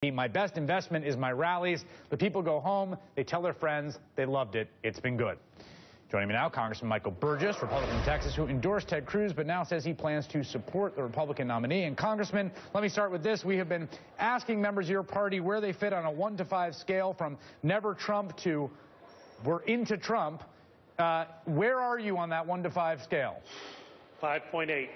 My best investment is my rallies. The people go home, they tell their friends, they loved it. It's been good. Joining me now, Congressman Michael Burgess, Republican from Texas, who endorsed Ted Cruz, but now says he plans to support the Republican nominee. And Congressman, let me start with this. We have been asking members of your party where they fit on a 1 to 5 scale from never Trump to we're into Trump. Where are you on that 1 to 5 scale? 5.8.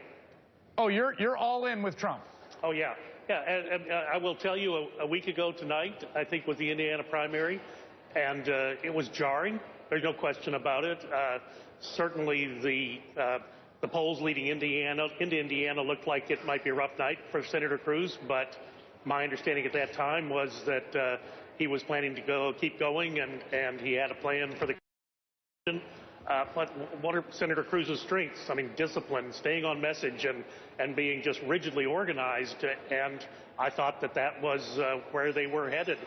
Oh, you're all in with Trump. Oh, yeah. Yeah, and I will tell you, a week ago tonight, I think, was the Indiana primary, and it was jarring. There's no question about it. Certainly, the polls leading into Indiana looked like it might be a rough night for Senator Cruz, but my understanding at that time was that he was planning to keep going, and he had a plan for the convention. But what are Senator Cruz's strengths? I mean, discipline, staying on message, and being just rigidly organized. And I thought that was where they were headed.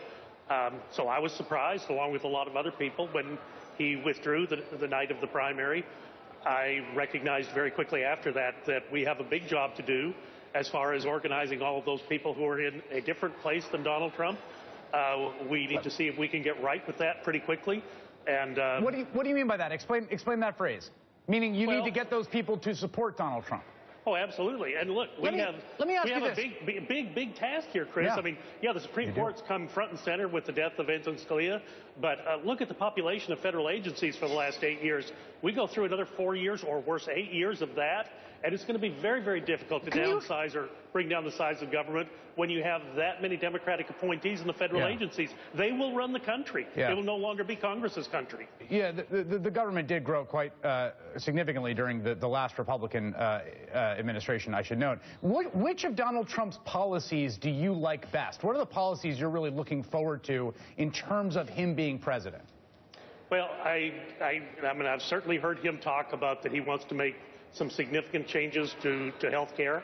So I was surprised, along with a lot of other people, when he withdrew the night of the primary. I recognized very quickly after that we have a big job to do as far as organizing all of those people who are in a different place than Donald Trump. We need to see if we can get right with that pretty quickly. And what do you mean by that? Explain that phrase. Meaning you need to get those people to support Donald Trump. Oh, absolutely. And look, we have a big task here, Chris. Yeah. I mean, yeah, the Supreme Court's come front and center with the death of Antonin Scalia, but look at the population of federal agencies for the last 8 years. We go through another 4 years, or worse, 8 years of that, and it's going to be very, very difficult to downsize or bring down the size of government when you have that many Democratic appointees in the federal agencies. They will run the country. It will no longer be Congress's country. Yeah, the government did grow quite significantly during the last Republican administration, I should note. Which of Donald Trump's policies do you like best? What are the policies you're really looking forward to in terms of him being president? Well, I mean, I've certainly heard him talk about that he wants to make some significant changes to health care.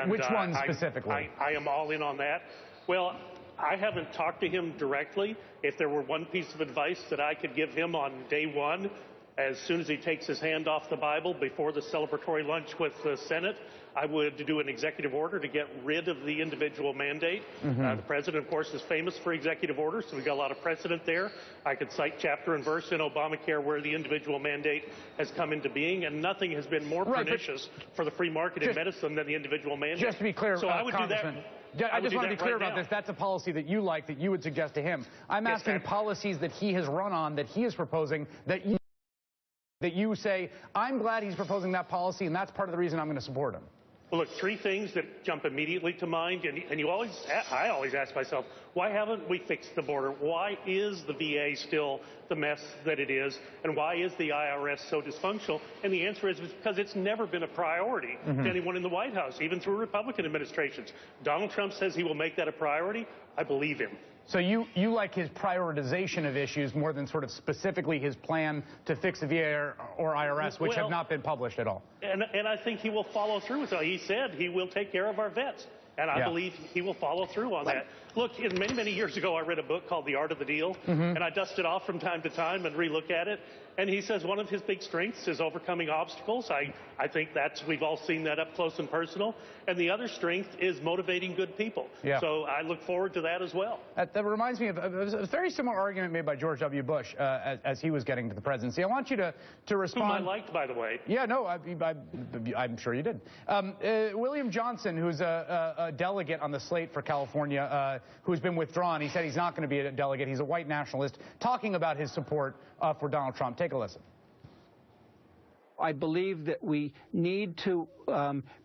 Which ones specifically? I am all in on that. Well, I haven't talked to him directly. If there were one piece of advice that I could give him on day one, as soon as he takes his hand off the Bible before the celebratory lunch with the Senate, I would do an executive order to get rid of the individual mandate. The president, of course, is famous for executive orders, so we've got a lot of precedent there. I could cite chapter and verse in Obamacare where the individual mandate has come into being, and nothing has been more pernicious for the free market in medicine than the individual mandate. Just to be clear, so I would do that. I just want to be clear about this. That's a policy that you like, that you would suggest to him. I'm asking policies that he has run on, that he is proposing, that you say, I'm glad he's proposing that policy, and that's part of the reason I'm going to support him. Well, look, 3 things that jump immediately to mind, and I always ask myself, why haven't we fixed the border? Why is the VA still the mess that it is? And why is the IRS so dysfunctional? And the answer is because it's never been a priority to anyone in the White House, even through Republican administrations. Donald Trump says he will make that a priority. I believe him. So you like his prioritization of issues more than sort of specifically his plan to fix the VA or IRS, which have not been published at all. And I think he will follow through with it. He said he will take care of our vets. And I believe he will follow through on that. Look, many years ago, I read a book called The Art of the Deal, and I dust it off from time to time and relook at it. And he says one of his big strengths is overcoming obstacles. I think we've all seen that up close and personal. And the other strength is motivating good people. So I look forward to that as well. That reminds me of a very similar argument made by George W. Bush as he was getting to the presidency. I want you to respond. Whom I liked, by the way. Yeah, no, I'm sure you did. William Johnson, who's a delegate on the slate for California, who's been withdrawn, he said he's not going to be a delegate. He's a white nationalist, talking about his support for Donald Trump. Take a listen. I believe that we need to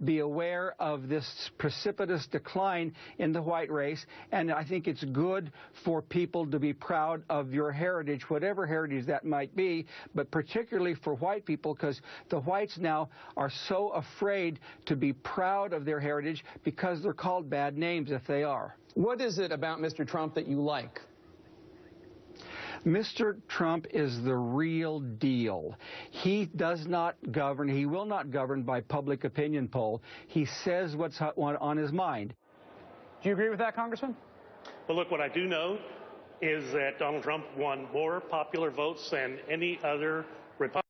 be aware of this precipitous decline in the white race, and I think it's good for people to be proud of your heritage, whatever heritage that might be, but particularly for white people, because the whites now are so afraid to be proud of their heritage because they're called bad names if they are. What is it about Mr. Trump that you like? Mr. Trump is the real deal. He does not govern, he will not govern by public opinion poll. He says what's on his mind. Do you agree with that, Congressman? Well, look, what I do know is that Donald Trump won more popular votes than any other Republican.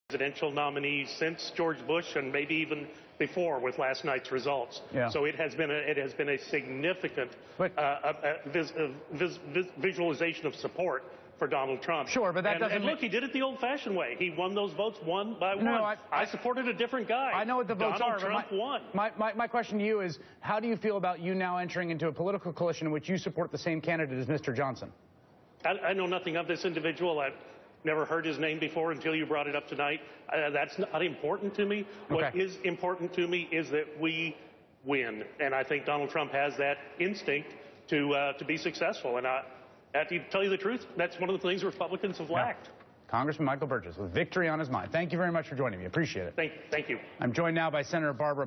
presidential nominee since George Bush, and maybe even before with last night's results. Yeah. So it has been a significant visualization of support for Donald Trump. Sure, but that doesn't. And look, he did it the old-fashioned way. He won those votes one by one. No, I supported a different guy. I know what the votes Donald are. Trump won. My question to you is, how do you feel about you now entering into a political coalition in which you support the same candidate as Mr. Johnson? I know nothing of this individual. I've never heard his name before until you brought it up tonight. That's not important to me. Okay. What is important to me is that we win, and I think Donald Trump has that instinct to be successful. And to tell you the truth, that's one of the things Republicans have lacked. Yeah. Congressman Michael Burgess with victory on his mind. Thank you very much for joining me. Appreciate it. Thank you. I'm joined now by Senator Barbara